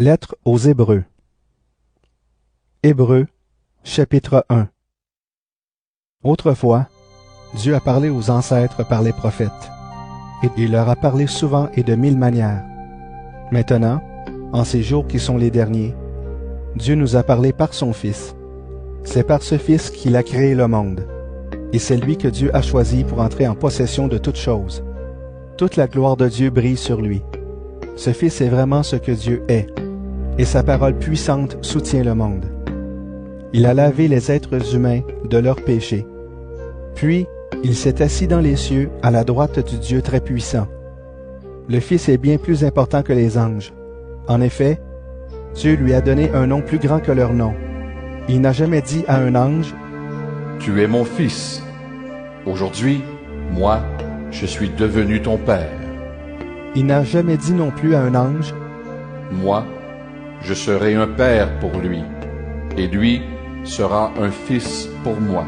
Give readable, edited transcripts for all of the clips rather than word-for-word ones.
Lettre aux Hébreux. Hébreux, chapitre 1. Autrefois, Dieu a parlé aux ancêtres par les prophètes, et il leur a parlé souvent et de mille manières. Maintenant, en ces jours qui sont les derniers, Dieu nous a parlé par son Fils. C'est par ce Fils qu'il a créé le monde, et c'est lui que Dieu a choisi pour entrer en possession de toutes choses. Toute la gloire de Dieu brille sur lui. Ce Fils est vraiment ce que Dieu est, et sa parole puissante soutient le monde. Il a lavé les êtres humains de leurs péchés. Puis, il s'est assis dans les cieux à la droite du Dieu très puissant. Le Fils est bien plus important que les anges. En effet, Dieu lui a donné un nom plus grand que leur nom. Il n'a jamais dit à un ange, « Tu es mon Fils. Aujourd'hui, moi, je suis devenu ton Père. » Il n'a jamais dit non plus à un ange, « Moi, je serai un Père pour lui, et lui sera un Fils pour moi. »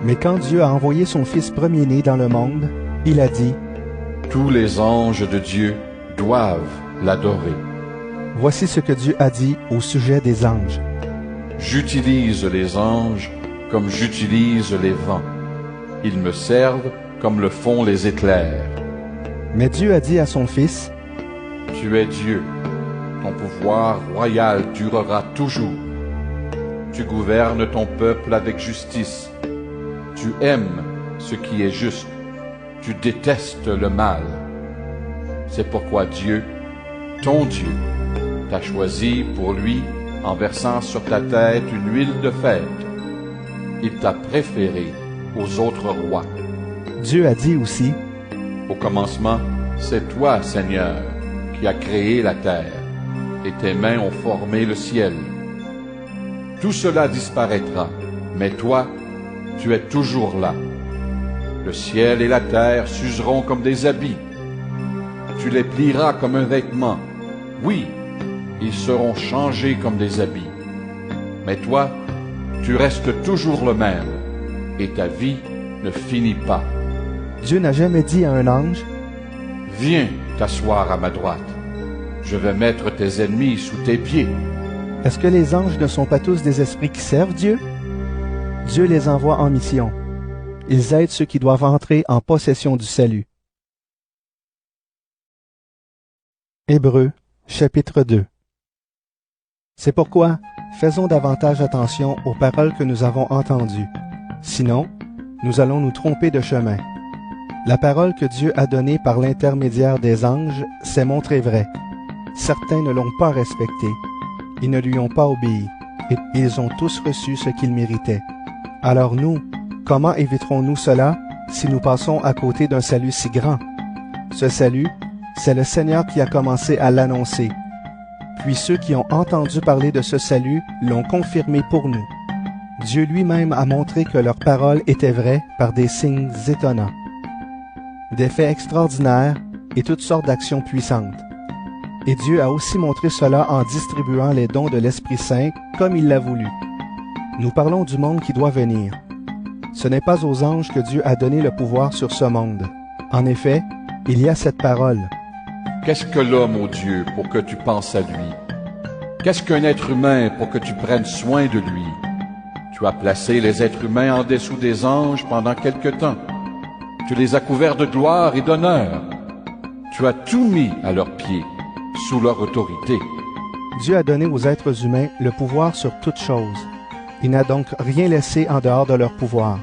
Mais quand Dieu a envoyé son Fils premier-né dans le monde, il a dit, « Tous les anges de Dieu doivent l'adorer. » Voici ce que Dieu a dit au sujet des anges. « J'utilise les anges comme j'utilise les vents. Ils me servent comme le font les éclairs. » Mais Dieu a dit à son Fils, « Tu es Dieu, ton pouvoir royal durera toujours. Tu gouvernes ton peuple avec justice. Tu aimes ce qui est juste. Tu détestes le mal. C'est pourquoi Dieu, ton Dieu, t'a choisi pour lui en versant sur ta tête une huile de fête. Il t'a préféré aux autres rois. » Dieu a dit aussi, « Au commencement, c'est toi, Seigneur, qui as créé la terre, et tes mains ont formé le ciel. Tout cela disparaîtra, mais toi, tu es toujours là. Le ciel et la terre s'useront comme des habits. Tu les plieras comme un vêtement. Oui, ils seront changés comme des habits. Mais toi, tu restes toujours le même, et ta vie ne finit pas. » Dieu n'a jamais dit à un ange, « Viens t'asseoir à ma droite. Je vais mettre tes ennemis sous tes pieds. » Est-ce que les anges ne sont pas tous des esprits qui servent Dieu? Dieu les envoie en mission. Ils aident ceux qui doivent entrer en possession du salut. Hébreux, chapitre 2. C'est pourquoi, faisons davantage attention aux paroles que nous avons entendues. Sinon, nous allons nous tromper de chemin. La parole que Dieu a donnée par l'intermédiaire des anges s'est montrée vraie. Certains ne l'ont pas respectée. Ils ne lui ont pas obéi, et ils ont tous reçu ce qu'ils méritaient. Alors nous, comment éviterons-nous cela si nous passons à côté d'un salut si grand? Ce salut, c'est le Seigneur qui a commencé à l'annoncer. Puis ceux qui ont entendu parler de ce salut l'ont confirmé pour nous. Dieu lui-même a montré que leur parole était vraie par des signes étonnants, des faits extraordinaires et toutes sortes d'actions puissantes. Et Dieu a aussi montré cela en distribuant les dons de l'Esprit Saint comme il l'a voulu. Nous parlons du monde qui doit venir. Ce n'est pas aux anges que Dieu a donné le pouvoir sur ce monde. En effet, il y a cette parole. « Qu'est-ce que l'homme, ô Dieu, pour que tu penses à lui? Qu'est-ce qu'un être humain pour que tu prennes soin de lui? Tu as placé les êtres humains en dessous des anges pendant quelque temps. Tu les as couverts de gloire et d'honneur. Tu as tout mis à leurs pieds, sous leur autorité. » Dieu a donné aux êtres humains le pouvoir sur toutes choses. Il n'a donc rien laissé en dehors de leur pouvoir.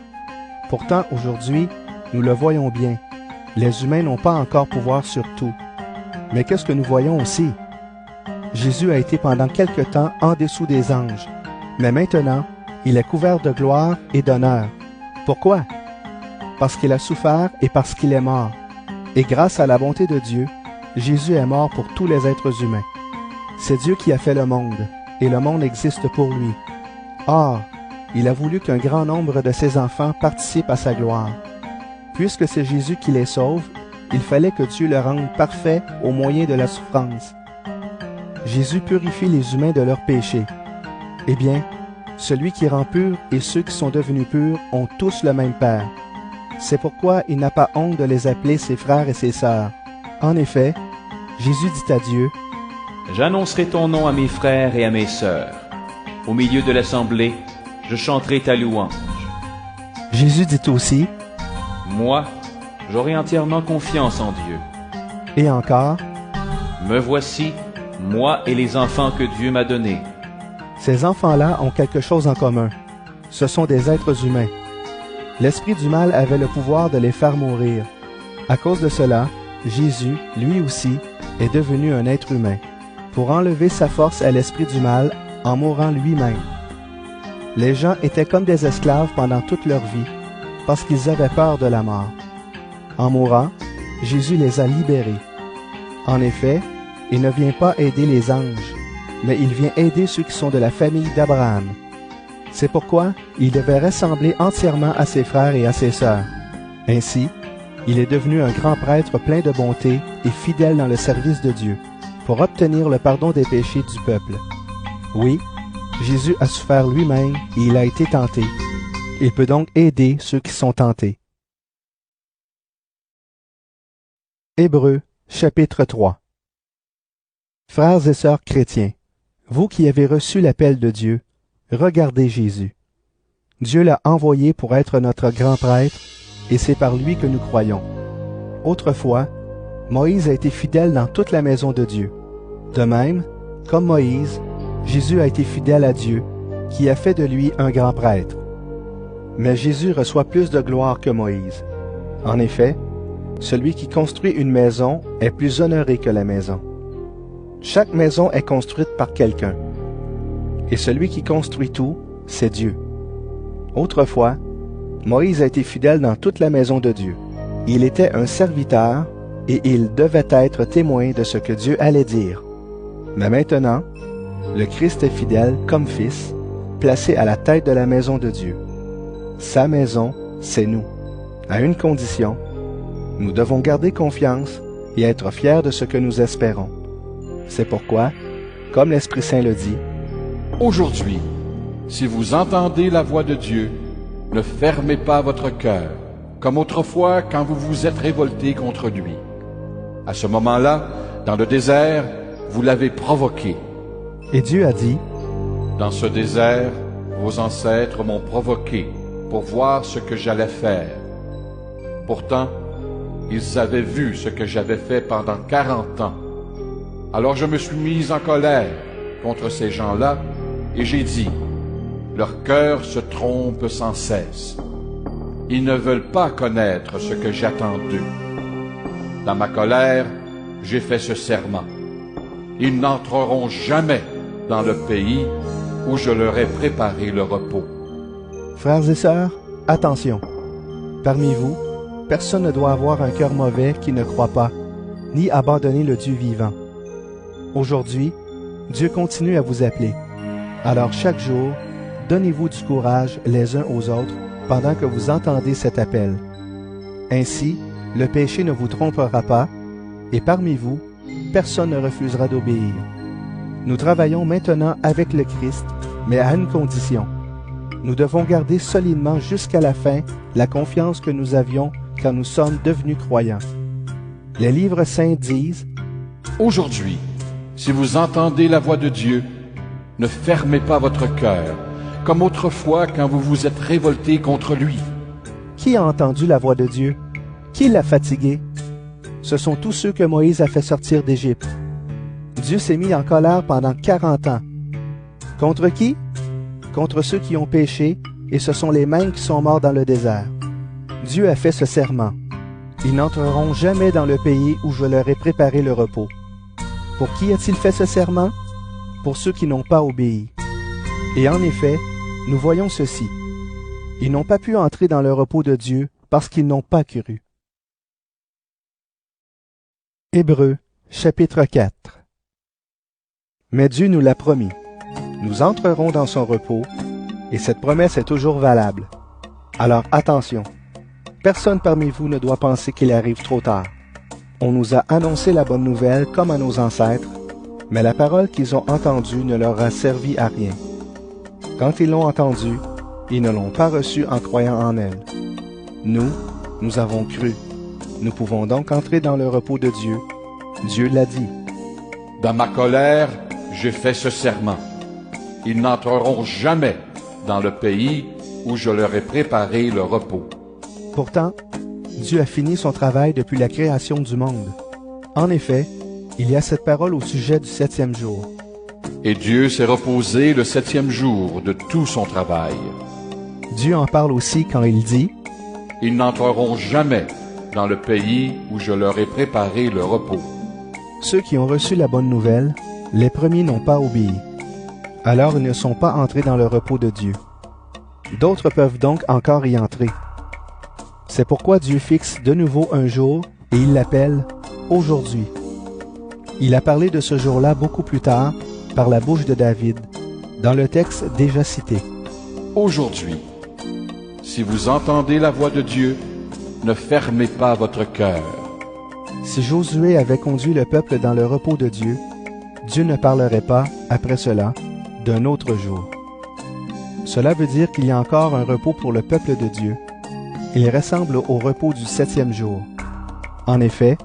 Pourtant, aujourd'hui, nous le voyons bien. Les humains n'ont pas encore pouvoir sur tout. Mais qu'est-ce que nous voyons aussi? Jésus a été pendant quelque temps en dessous des anges. Mais maintenant, il est couvert de gloire et d'honneur. Pourquoi? Parce qu'il a souffert et parce qu'il est mort. Et grâce à la bonté de Dieu, Jésus est mort pour tous les êtres humains. C'est Dieu qui a fait le monde, et le monde existe pour lui. Or, il a voulu qu'un grand nombre de ses enfants participent à sa gloire. Puisque c'est Jésus qui les sauve, il fallait que Dieu le rende parfait au moyen de la souffrance. Jésus purifie les humains de leurs péchés. Eh bien, celui qui rend pur et ceux qui sont devenus purs ont tous le même Père. C'est pourquoi il n'a pas honte de les appeler ses frères et ses sœurs. En effet, Jésus dit à Dieu, « J'annoncerai ton nom à mes frères et à mes sœurs. Au milieu de l'assemblée, je chanterai ta louange. Jésus dit aussi, Moi, j'aurai entièrement confiance en Dieu. et encore, Me voici, moi et les enfants que Dieu m'a donnés. ces enfants-là ont quelque chose en commun. Ce sont des êtres humains. L'esprit du mal avait le pouvoir de les faire mourir. À cause de cela, Jésus, lui aussi, est devenu un être humain, pour enlever sa force à l'esprit du mal en mourant lui-même. Les gens étaient comme des esclaves pendant toute leur vie, parce qu'ils avaient peur de la mort. En mourant, Jésus les a libérés. En effet, il ne vient pas aider les anges, mais il vient aider ceux qui sont de la famille d'Abraham. C'est pourquoi il devait ressembler entièrement à ses frères et à ses sœurs. Ainsi, il est devenu un grand prêtre plein de bonté et fidèle dans le service de Dieu, pour obtenir le pardon des péchés du peuple. Oui, Jésus a souffert lui-même et il a été tenté. Il peut donc aider ceux qui sont tentés. Hébreux, chapitre 3. Frères et sœurs chrétiens, vous qui avez reçu l'appel de Dieu, regardez Jésus. Dieu l'a envoyé pour être notre grand prêtre, et c'est par lui que nous croyons. Autrefois, Moïse a été fidèle dans toute la maison de Dieu. De même, comme Moïse, Jésus a été fidèle à Dieu, qui a fait de lui un grand prêtre. Mais Jésus reçoit plus de gloire que Moïse. En effet, celui qui construit une maison est plus honoré que la maison. Chaque maison est construite par quelqu'un. Et celui qui construit tout, c'est Dieu. Autrefois, Moïse a été fidèle dans toute la maison de Dieu. Il était un serviteur et il devait être témoin de ce que Dieu allait dire. Mais maintenant, le Christ est fidèle comme fils, placé à la tête de la maison de Dieu. Sa maison, c'est nous. À une condition, nous devons garder confiance et être fiers de ce que nous espérons. C'est pourquoi, comme l'Esprit Saint le dit, Aujourd'hui, si vous entendez la voix de Dieu, ne fermez pas votre cœur, comme autrefois quand vous vous êtes révoltés contre lui. À ce moment-là, dans le désert, vous l'avez provoqué. et Dieu a dit, Dans ce désert, vos ancêtres m'ont provoqué pour voir ce que j'allais faire. Pourtant, ils avaient vu ce que j'avais fait pendant 40 ans. Alors je me suis mis en colère contre ces gens-là et j'ai dit, leur cœur se trompe sans cesse. Ils ne veulent pas connaître ce que j'attends d'eux. Dans ma colère, j'ai fait ce serment. Ils n'entreront jamais dans le pays où je leur ai préparé le repos. frères et sœurs, attention. Parmi vous, personne ne doit avoir un cœur mauvais qui ne croit pas, ni abandonner le Dieu vivant. Aujourd'hui, Dieu continue à vous appeler. Alors chaque jour, donnez-vous du courage les uns aux autres pendant que vous entendez cet appel. Ainsi, le péché ne vous trompera pas, et parmi vous, personne ne refusera d'obéir. Nous travaillons maintenant avec le Christ, mais à une condition. Nous devons garder solidement jusqu'à la fin la confiance que nous avions quand nous sommes devenus croyants. Les livres saints disent, Aujourd'hui, si vous entendez la voix de Dieu, ne fermez pas votre cœur, comme autrefois quand vous vous êtes révoltés contre lui. qui a entendu la voix de Dieu? Qui l'a fatigué? Ce sont tous ceux que Moïse a fait sortir d'Égypte. Dieu s'est mis en colère pendant 40 ans. Contre qui? Contre ceux qui ont péché, et ce sont les mêmes qui sont morts dans le désert. Dieu a fait ce serment. Ils n'entreront jamais dans le pays où je leur ai préparé le repos. Pour qui a-t-il fait ce serment? Pour ceux qui n'ont pas obéi. Et en effet, nous voyons ceci. Ils n'ont pas pu entrer dans le repos de Dieu parce qu'ils n'ont pas cru. Hébreux, chapitre 4. Mais Dieu nous l'a promis. Nous entrerons dans son repos, et cette promesse est toujours valable. Alors attention, personne parmi vous ne doit penser qu'il arrive trop tard. On nous a annoncé la bonne nouvelle comme à nos ancêtres, mais la parole qu'ils ont entendue ne leur a servi à rien. Quand ils l'ont entendue, ils ne l'ont pas reçue en croyant en elle. Nous avons cru. Nous pouvons donc entrer dans le repos de Dieu. Dieu l'a dit. Dans ma colère, j'ai fait ce serment. Ils n'entreront jamais dans le pays où je leur ai préparé le repos. Pourtant, Dieu a fini son travail depuis la création du monde. En effet, il y a cette parole au sujet du 7e jour. Et Dieu s'est reposé le 7e jour de tout son travail. Dieu en parle aussi quand il dit « Ils n'entreront jamais dans le pays où je leur ai préparé le repos. » Ceux qui ont reçu la bonne nouvelle, les premiers n'ont pas obéi. Alors ils ne sont pas entrés dans le repos de Dieu. D'autres peuvent donc encore y entrer. C'est pourquoi Dieu fixe de nouveau un jour et il l'appelle « aujourd'hui ». Il a parlé de ce jour-là beaucoup plus tard par la bouche de David, dans le texte déjà cité. Aujourd'hui, si vous entendez la voix de Dieu, ne fermez pas votre cœur. Si Josué avait conduit le peuple dans le repos de Dieu, Dieu ne parlerait pas, après cela, d'un autre jour. Cela veut dire qu'il y a encore un repos pour le peuple de Dieu. Il ressemble au repos du 7e jour. En effet,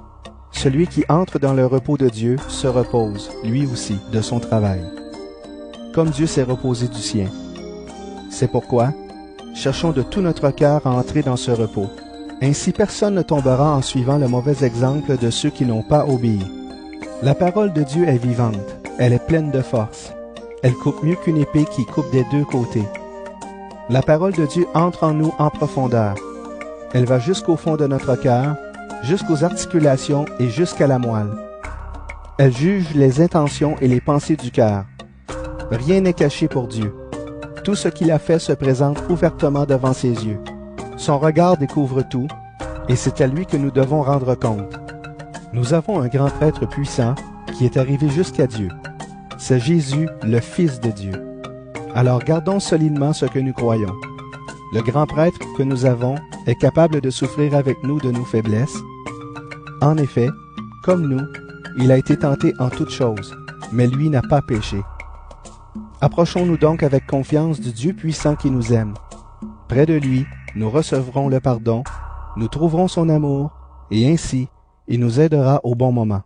celui qui entre dans le repos de Dieu se repose, lui aussi, de son travail, comme Dieu s'est reposé du sien. C'est pourquoi, cherchons de tout notre cœur à entrer dans ce repos. Ainsi personne ne tombera en suivant le mauvais exemple de ceux qui n'ont pas obéi. La parole de Dieu est vivante, elle est pleine de force. Elle coupe mieux qu'une épée qui coupe des deux côtés. La parole de Dieu entre en nous en profondeur. Elle va jusqu'au fond de notre cœur, jusqu'aux articulations et jusqu'à la moelle. Elle juge les intentions et les pensées du cœur. Rien n'est caché pour Dieu. Tout ce qu'il a fait se présente ouvertement devant ses yeux. Son regard découvre tout, et c'est à lui que nous devons rendre compte. Nous avons un grand prêtre puissant qui est arrivé jusqu'à Dieu. C'est Jésus, le Fils de Dieu. Alors gardons solidement ce que nous croyons. Le grand prêtre que nous avons est capable de souffrir avec nous de nos faiblesses. En effet, comme nous, il a été tenté en toutes choses, mais lui n'a pas péché. Approchons-nous donc avec confiance du Dieu puissant qui nous aime. Près de lui, nous recevrons le pardon, nous trouverons son amour, et ainsi, il nous aidera au bon moment.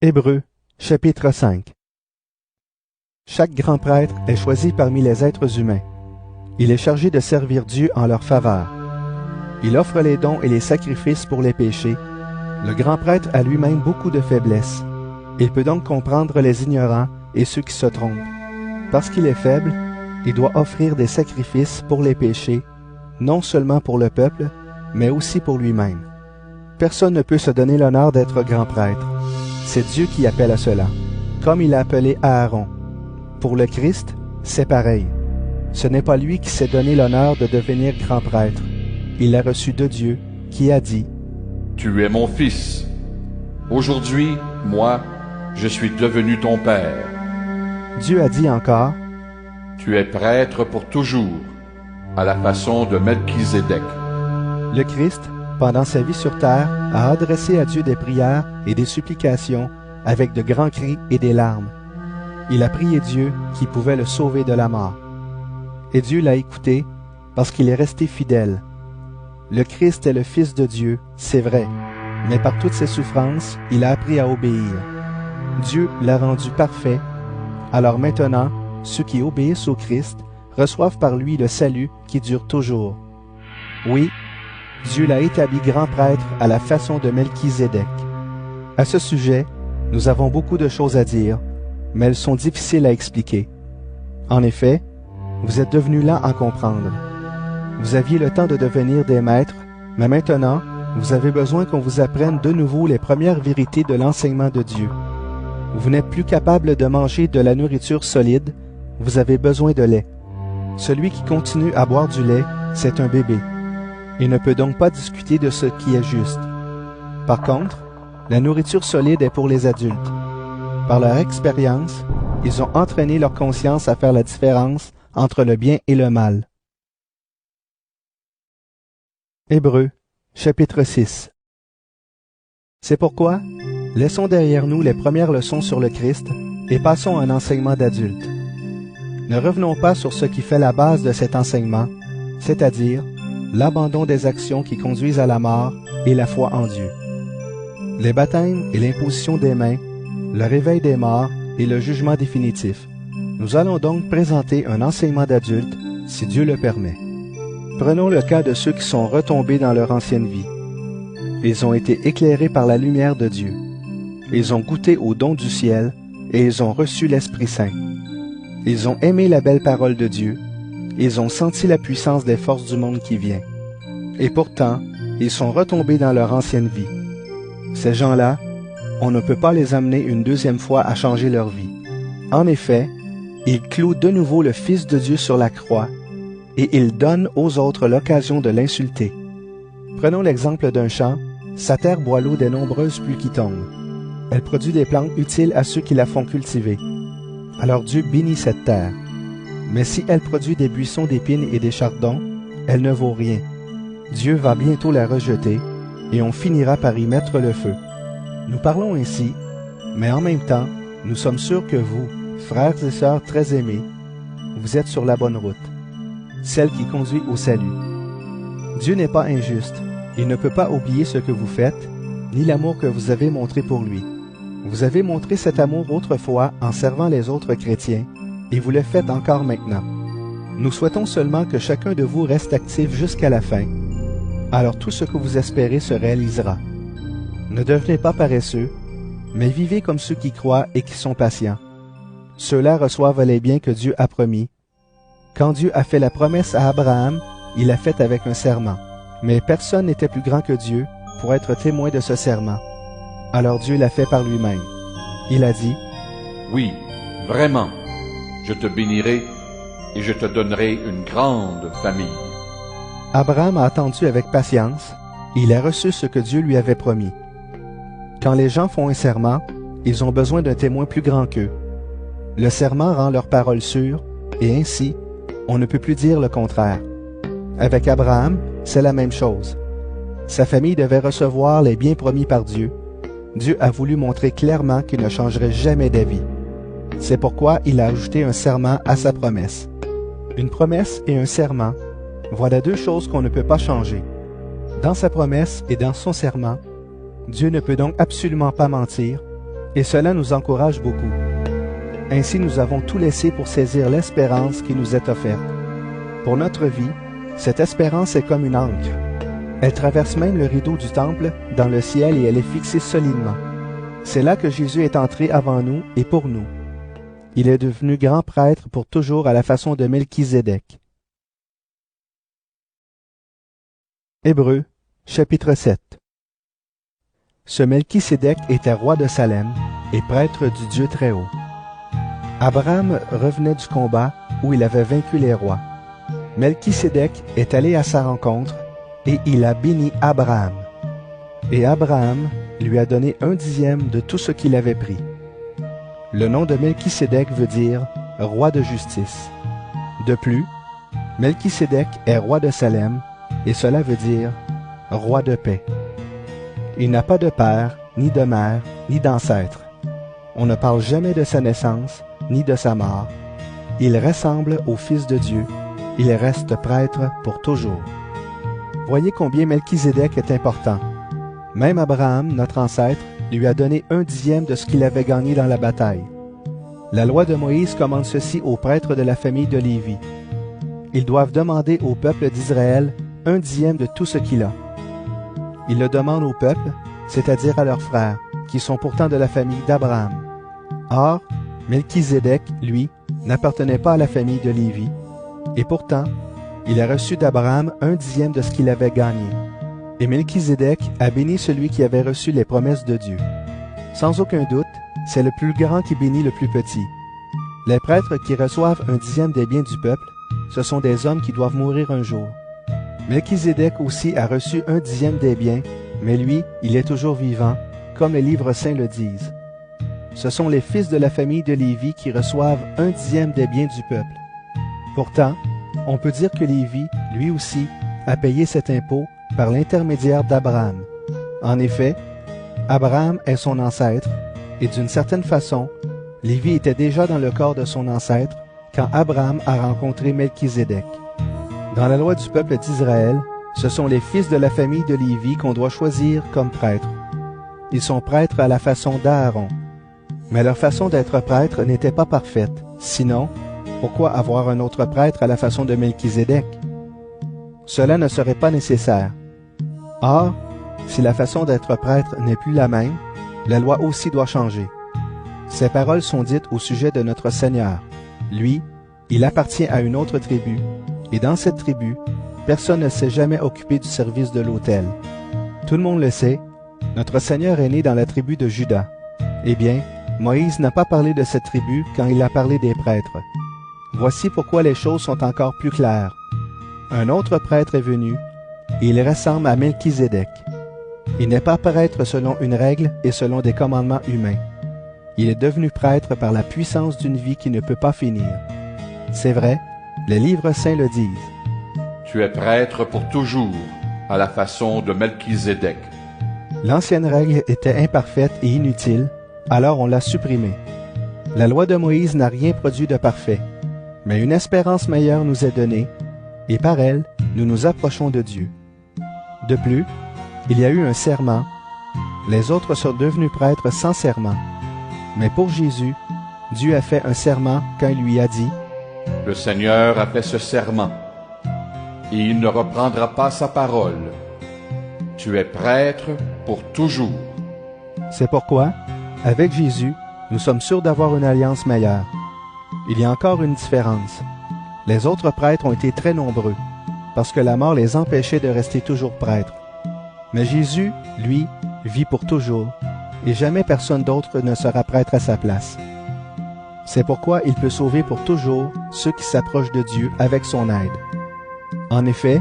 Hébreux, chapitre 5. Chaque grand prêtre est choisi parmi les êtres humains. Il est chargé de servir Dieu en leur faveur. Il offre les dons et les sacrifices pour les péchés. Le grand prêtre a lui-même beaucoup de faiblesses. Il peut donc comprendre les ignorants et ceux qui se trompent. Parce qu'il est faible, il doit offrir des sacrifices pour les péchés, non seulement pour le peuple, mais aussi pour lui-même. Personne ne peut se donner l'honneur d'être grand prêtre. C'est Dieu qui appelle à cela, comme il a appelé Aaron. Pour le Christ, c'est pareil. Ce n'est pas lui qui s'est donné l'honneur de devenir grand prêtre. Il l'a reçu de Dieu, qui a dit « Tu es mon fils. Aujourd'hui, moi, je suis devenu ton père. » Dieu a dit encore « Tu es prêtre pour toujours, à la façon de Melchizedek. » Le Christ, pendant sa vie sur terre, a adressé à Dieu des prières et des supplications avec de grands cris et des larmes. Il a prié Dieu qui pouvait le sauver de la mort. Et Dieu l'a écouté parce qu'il est resté fidèle. Le Christ est le Fils de Dieu, c'est vrai, mais par toutes ses souffrances, il a appris à obéir. Dieu l'a rendu parfait. Alors maintenant, ceux qui obéissent au Christ reçoivent par lui le salut qui dure toujours. Oui, Dieu l'a établi grand prêtre à la façon de Melchizedek. À ce sujet, nous avons beaucoup de choses à dire, mais elles sont difficiles à expliquer. En effet, vous êtes devenus lents à comprendre. Vous aviez le temps de devenir des maîtres, mais maintenant, vous avez besoin qu'on vous apprenne de nouveau les premières vérités de l'enseignement de Dieu. Vous n'êtes plus capable de manger de la nourriture solide, vous avez besoin de lait. Celui qui continue à boire du lait, c'est un bébé. Il ne peut donc pas discuter de ce qui est juste. Par contre, la nourriture solide est pour les adultes. Par leur expérience, ils ont entraîné leur conscience à faire la différence entre le bien et le mal. Hébreux, chapitre 6. C'est pourquoi, laissons derrière nous les premières leçons sur le Christ et passons à un enseignement d'adulte. Ne revenons pas sur ce qui fait la base de cet enseignement, c'est-à-dire l'abandon des actions qui conduisent à la mort et la foi en Dieu. les baptêmes et l'imposition des mains, le réveil des morts et le jugement définitif. Nous allons donc présenter un enseignement d'adulte, si Dieu le permet. Prenons le cas de ceux qui sont retombés dans leur ancienne vie. Ils ont été éclairés par la lumière de Dieu. Ils ont goûté au don du ciel et ils ont reçu l'Esprit Saint. Ils ont aimé la belle parole de Dieu. Ils ont senti la puissance des forces du monde qui vient. Et pourtant, ils sont retombés dans leur ancienne vie. Ces gens-là, on ne peut pas les amener une deuxième fois à changer leur vie. En effet, ils clouent de nouveau le Fils de Dieu sur la croix et ils donnent aux autres l'occasion de l'insulter. Prenons l'exemple d'un champ. Sa terre boit l'eau des nombreuses pluies qui tombent. Elle produit des plantes utiles à ceux qui la font cultiver. Alors Dieu bénit cette terre. Mais si elle produit des buissons d'épines et des chardons, elle ne vaut rien. Dieu va bientôt la rejeter et on finira par y mettre le feu. Nous parlons ainsi, mais en même temps, nous sommes sûrs que vous, frères et sœurs très aimés, vous êtes sur la bonne route, celle qui conduit au salut. Dieu n'est pas injuste. Il ne peut pas oublier ce que vous faites, ni l'amour que vous avez montré pour lui. Vous avez montré cet amour autrefois en servant les autres chrétiens, et vous le faites encore maintenant. Nous souhaitons seulement que chacun de vous reste actif jusqu'à la fin. Alors tout ce que vous espérez se réalisera. Ne devenez pas paresseux, mais vivez comme ceux qui croient et qui sont patients. Ceux-là reçoivent les biens que Dieu a promis. Quand Dieu a fait la promesse à Abraham, il l'a faite avec un serment. Mais personne n'était plus grand que Dieu pour être témoin de ce serment. Alors Dieu l'a fait par lui-même. Il a dit, « Oui, vraiment, je te bénirai et je te donnerai une grande famille. » Abraham a attendu avec patience et il a reçu ce que Dieu lui avait promis. Quand les gens font un serment, ils ont besoin d'un témoin plus grand qu'eux. Le serment rend leur parole sûre et ainsi, on ne peut plus dire le contraire. Avec Abraham, c'est la même chose. Sa famille devait recevoir les biens promis par Dieu. Dieu a voulu montrer clairement qu'il ne changerait jamais d'avis. C'est pourquoi il a ajouté un serment à sa promesse. Une promesse et un serment, voilà deux choses qu'on ne peut pas changer. Dans sa promesse et dans son serment, Dieu ne peut donc absolument pas mentir, et cela nous encourage beaucoup. Ainsi nous avons tout laissé pour saisir l'espérance qui nous est offerte. Pour notre vie, cette espérance est comme une ancre. Elle traverse même le rideau du temple dans le ciel et elle est fixée solidement. C'est là que Jésus est entré avant nous et pour nous. Il est devenu grand prêtre pour toujours à la façon de Melchisédek. Hébreux, chapitre 7. Ce Melchisédek était roi de Salem et prêtre du Dieu Très-Haut. Abraham revenait du combat où il avait vaincu les rois. Melchisédek est allé à sa rencontre et il a béni Abraham. Et Abraham lui a donné 1/10 de tout ce qu'il avait pris. Le nom de Melchisédek veut dire « roi de justice ». De plus, Melchisédek est roi de Salem et cela veut dire « roi de paix ». Il n'a pas de père, ni de mère, ni d'ancêtre. On ne parle jamais de sa naissance, ni de sa mort. Il ressemble au Fils de Dieu. Il reste prêtre pour toujours. Voyez combien Melchisédek est important. Même Abraham, notre ancêtre, lui a donné 1/10 de ce qu'il avait gagné dans la bataille. La loi de Moïse commande ceci aux prêtres de la famille de Lévi. Ils doivent demander au peuple d'Israël 1/10 de tout ce qu'il a. Ils le demandent au peuple, c'est-à-dire à leurs frères, qui sont pourtant de la famille d'Abraham. Or, Melchisédek, lui, n'appartenait pas à la famille de Lévi, et pourtant, il a reçu d'Abraham 1/10 de ce qu'il avait gagné. Et Melchisédek a béni celui qui avait reçu les promesses de Dieu. Sans aucun doute, c'est le plus grand qui bénit le plus petit. Les prêtres qui reçoivent 1/10 des biens du peuple, ce sont des hommes qui doivent mourir un jour. Melchisédek aussi a reçu 1/10 des biens, mais lui, il est toujours vivant, comme les livres saints le disent. Ce sont les fils de la famille de Lévi qui reçoivent 1/10 des biens du peuple. Pourtant, on peut dire que Lévi, lui aussi, a payé cet impôt par l'intermédiaire d'Abraham. En effet, Abraham est son ancêtre, et d'une certaine façon, Lévi était déjà dans le corps de son ancêtre quand Abraham a rencontré Melchisédek. Dans la loi du peuple d'Israël, ce sont les fils de la famille de Lévi qu'on doit choisir comme prêtres. ils sont prêtres à la façon d'Aaron. Mais leur façon d'être prêtre n'était pas parfaite. Sinon, pourquoi avoir un autre prêtre à la façon de Melchizedek? Cela ne serait pas nécessaire. Or, si la façon d'être prêtre n'est plus la même, la loi aussi doit changer. Ces paroles sont dites au sujet de notre Seigneur. Lui, il appartient à une autre tribu, et dans cette tribu, personne ne s'est jamais occupé du service de l'autel. Tout le monde le sait, notre Seigneur est né dans la tribu de Juda. Eh bien, Moïse n'a pas parlé de cette tribu quand il a parlé des prêtres. Voici pourquoi les choses sont encore plus claires. Un autre prêtre est venu, et il ressemble à Melchizedek. Il n'est pas prêtre selon une règle et selon des commandements humains. Il est devenu prêtre par la puissance d'une vie qui ne peut pas finir. C'est vrai, les livres saints le disent. Tu es prêtre pour toujours, à la façon de Melchizedek. L'ancienne règle était imparfaite et inutile, alors on l'a supprimée. La loi de Moïse n'a rien produit de parfait, mais une espérance meilleure nous est donnée, et par elle, nous nous approchons de Dieu. De plus, il y a eu un serment. Les autres sont devenus prêtres sans serment. Mais pour Jésus, Dieu a fait un serment quand il lui a dit « Le Seigneur a fait ce serment, et il ne reprendra pas sa parole. Tu es prêtre pour toujours. » C'est pourquoi, avec Jésus, nous sommes sûrs d'avoir une alliance meilleure. Il y a encore une différence. Les autres prêtres ont été très nombreux, parce que la mort les empêchait de rester toujours prêtres. Mais Jésus, lui, vit pour toujours, et jamais personne d'autre ne sera prêtre à sa place. C'est pourquoi il peut sauver pour toujours ceux qui s'approchent de Dieu avec son aide. En effet,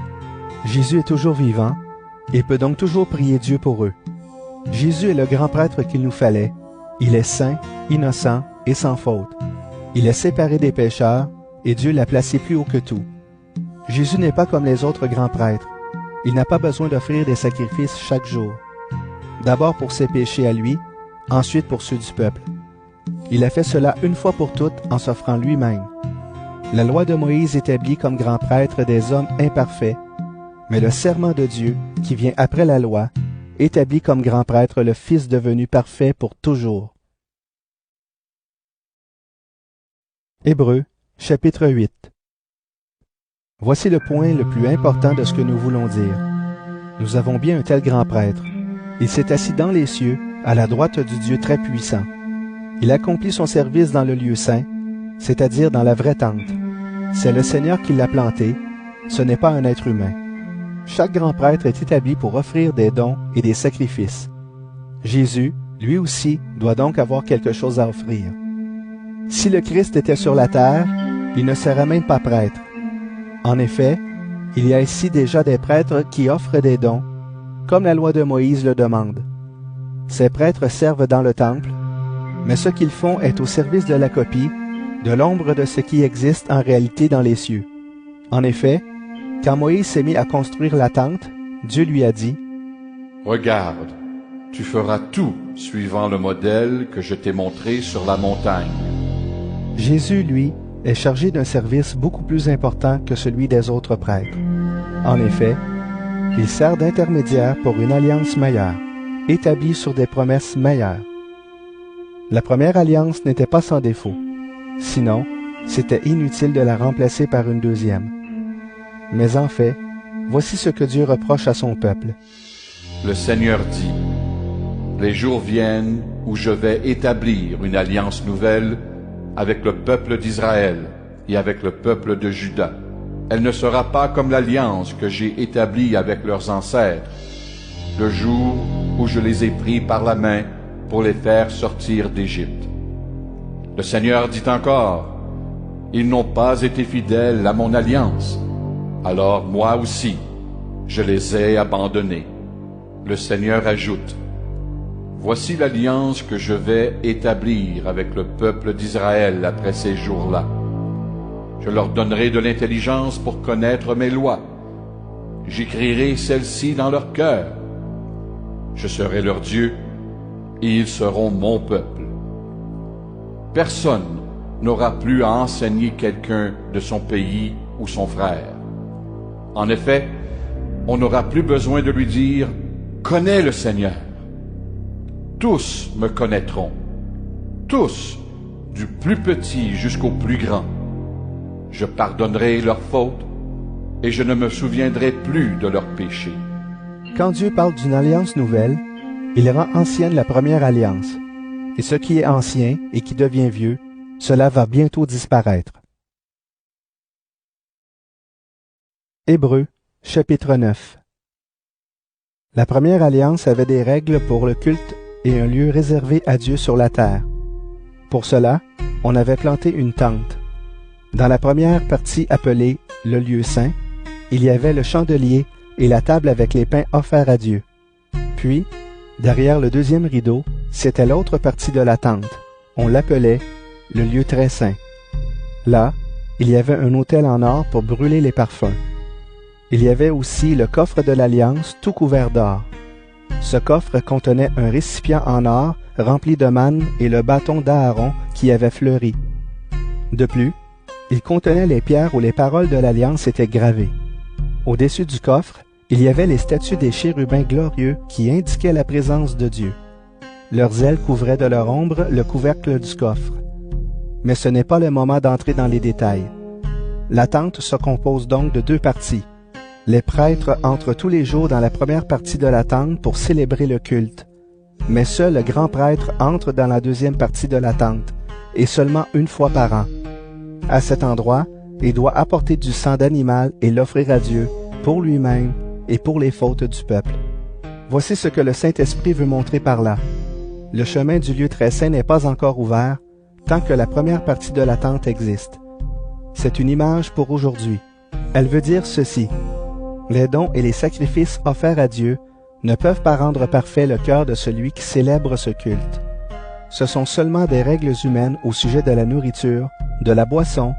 Jésus est toujours vivant, et peut donc toujours prier Dieu pour eux. Jésus est le grand prêtre qu'il nous fallait. Il est saint, innocent et sans faute. Il est séparé des pécheurs, et Dieu l'a placé plus haut que tout. Jésus n'est pas comme les autres grands prêtres. Il n'a pas besoin d'offrir des sacrifices chaque jour. D'abord pour ses péchés à lui, ensuite pour ceux du peuple. Il a fait cela une fois pour toutes en s'offrant lui-même. La loi de Moïse établit comme grand prêtre des hommes imparfaits, mais le serment de Dieu, qui vient après la loi, établit comme grand prêtre le Fils devenu parfait pour toujours. Hébreux, chapitre 8. Voici le point le plus important de ce que nous voulons dire. Nous avons bien un tel grand prêtre. Il s'est assis dans les cieux, à la droite du Dieu très puissant. Il accomplit son service dans le lieu saint, c'est-à-dire dans la vraie tente. C'est le Seigneur qui l'a planté, ce n'est pas un être humain. Chaque grand prêtre est établi pour offrir des dons et des sacrifices. Jésus, lui aussi, doit donc avoir quelque chose à offrir. Si le Christ était sur la terre, il ne serait même pas prêtre. En effet, il y a ici déjà des prêtres qui offrent des dons, comme la loi de Moïse le demande. Ces prêtres servent dans le temple, mais ce qu'ils font est au service de la copie, de l'ombre de ce qui existe en réalité dans les cieux. En effet, quand Moïse s'est mis à construire la tente, Dieu lui a dit « Regarde, tu feras tout suivant le modèle que je t'ai montré sur la montagne. » Jésus, lui, est chargé d'un service beaucoup plus important que celui des autres prêtres. En effet, il sert d'intermédiaire pour une alliance meilleure, établie sur des promesses meilleures. La première alliance n'était pas sans défaut. Sinon, c'était inutile de la remplacer par une deuxième. Mais en fait, voici ce que Dieu reproche à son peuple. Le Seigneur dit, « Les jours viennent où je vais établir une alliance nouvelle avec le peuple d'Israël et avec le peuple de Juda. Elle ne sera pas comme l'alliance que j'ai établie avec leurs ancêtres, le jour où je les ai pris par la main pour les faire sortir d'Égypte. » Le Seigneur dit encore, « Ils n'ont pas été fidèles à mon alliance, alors moi aussi, je les ai abandonnés. » Le Seigneur ajoute, « Voici l'alliance que je vais établir avec le peuple d'Israël après ces jours-là. Je leur donnerai de l'intelligence pour connaître mes lois. J'écrirai celles-ci dans leur cœur. Je serai leur Dieu, et ils seront mon peuple. Personne n'aura plus à enseigner quelqu'un de son pays ou son frère. En effet, on n'aura plus besoin de lui dire « Connais le Seigneur », tous me connaîtront, tous, du plus petit jusqu'au plus grand. Je pardonnerai leurs fautes et je ne me souviendrai plus de leurs péchés. Quand Dieu parle d'une alliance nouvelle, il rend ancienne la première alliance. Et ce qui est ancien et qui devient vieux, cela va bientôt disparaître. Hébreux, chapitre 9. La première alliance avait des règles pour le culte et un lieu réservé à Dieu sur la terre. Pour cela, on avait planté une tente. Dans la première partie appelée le lieu saint, il y avait le chandelier et la table avec les pains offerts à Dieu. Puis, derrière le deuxième rideau, c'était l'autre partie de la tente. On l'appelait le lieu très saint. Là, il y avait un autel en or pour brûler les parfums. Il y avait aussi le coffre de l'Alliance tout couvert d'or. Ce coffre contenait un récipient en or rempli de manne et le bâton d'Aaron qui avait fleuri. De plus, il contenait les pierres où les paroles de l'Alliance étaient gravées. Au-dessus du coffre, il y avait les statues des chérubins glorieux qui indiquaient la présence de Dieu. Leurs ailes couvraient de leur ombre le couvercle du coffre. Mais ce n'est pas le moment d'entrer dans les détails. La tente se compose donc de deux parties. Les prêtres entrent tous les jours dans la première partie de la tente pour célébrer le culte. Mais seul le grand prêtre entre dans la deuxième partie de la tente, et seulement une fois par an. À cet endroit, il doit apporter du sang d'animal et l'offrir à Dieu, pour lui-même et pour les fautes du peuple. Voici ce que le Saint-Esprit veut montrer par là. Le chemin du lieu très saint n'est pas encore ouvert, tant que la première partie de la tente existe. C'est une image pour aujourd'hui. Elle veut dire ceci. Les dons et les sacrifices offerts à Dieu ne peuvent pas rendre parfait le cœur de celui qui célèbre ce culte. Ce sont seulement des règles humaines au sujet de la nourriture, de la boisson,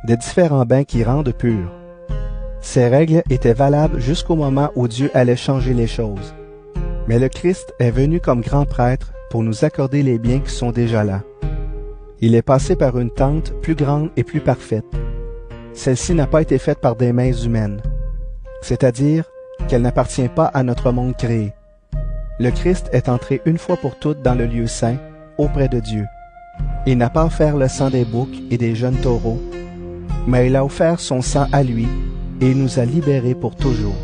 des différents bains qui rendent purs. Ces règles étaient valables jusqu'au moment où Dieu allait changer les choses. Mais le Christ est venu comme grand prêtre pour nous accorder les biens qui sont déjà là. Il est passé par une tente plus grande et plus parfaite. Celle-ci n'a pas été faite par des mains humaines, c'est-à-dire qu'elle n'appartient pas à notre monde créé. Le Christ est entré une fois pour toutes dans le lieu saint, auprès de Dieu. Il n'a pas offert le sang des boucs et des jeunes taureaux, mais il a offert son sang à lui et il nous a libérés pour toujours.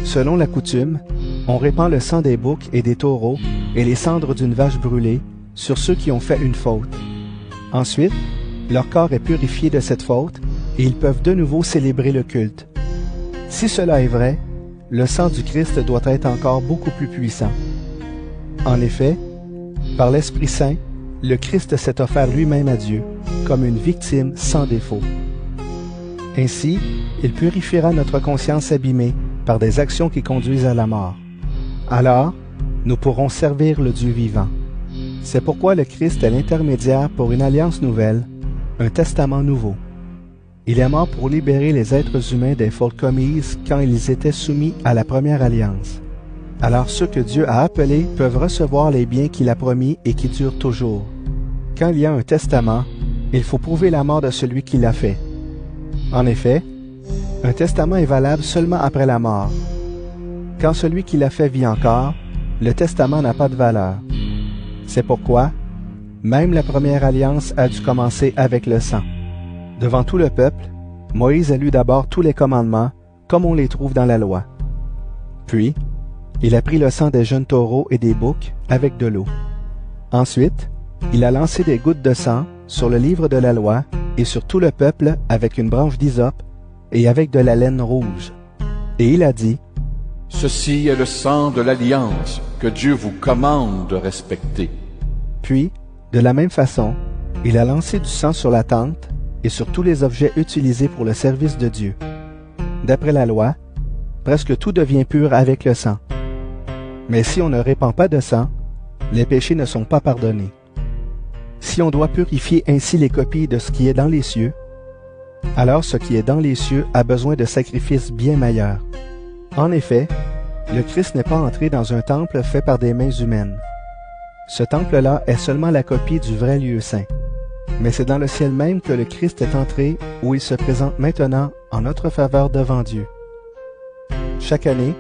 Selon la coutume, on répand le sang des boucs et des taureaux et les cendres d'une vache brûlée sur ceux qui ont fait une faute. Ensuite, leur corps est purifié de cette faute et ils peuvent de nouveau célébrer le culte. Si cela est vrai, le sang du Christ doit être encore beaucoup plus puissant. En effet, par l'Esprit Saint, le Christ s'est offert lui-même à Dieu comme une victime sans défaut. Ainsi, il purifiera notre conscience abîmée par des actions qui conduisent à la mort. Alors, nous pourrons servir le Dieu vivant. C'est pourquoi le Christ est l'intermédiaire pour une alliance nouvelle, un testament nouveau. Il est mort pour libérer les êtres humains des fautes commises quand ils étaient soumis à la première alliance. Alors ceux que Dieu a appelés peuvent recevoir les biens qu'il a promis et qui durent toujours. Quand il y a un testament, il faut prouver la mort de celui qui l'a fait. En effet, un testament est valable seulement après la mort. Quand celui qui l'a fait vit encore, le testament n'a pas de valeur. C'est pourquoi, même la première alliance a dû commencer avec le sang. Devant tout le peuple, Moïse a lu d'abord tous les commandements, comme on les trouve dans la loi. Puis, il a pris le sang des jeunes taureaux et des boucs avec de l'eau. Ensuite, il a lancé des gouttes de sang sur le livre de la loi et sur tout le peuple avec une branche d'hysope et avec de la laine rouge. Et il a dit, « Ceci est le sang de l'alliance que Dieu vous commande de respecter. » Puis, de la même façon, il a lancé du sang sur la tente et sur tous les objets utilisés pour le service de Dieu. D'après la loi, presque tout devient pur avec le sang. Mais si on ne répand pas de sang, les péchés ne sont pas pardonnés. Si on doit purifier ainsi les copies de ce qui est dans les cieux, alors ce qui est dans les cieux a besoin de sacrifices bien meilleurs. En effet, le Christ n'est pas entré dans un temple fait par des mains humaines. Ce temple-là est seulement la copie du vrai lieu saint. Mais c'est dans le ciel même que le Christ est entré, où il se présente maintenant en notre faveur devant Dieu. Chaque année,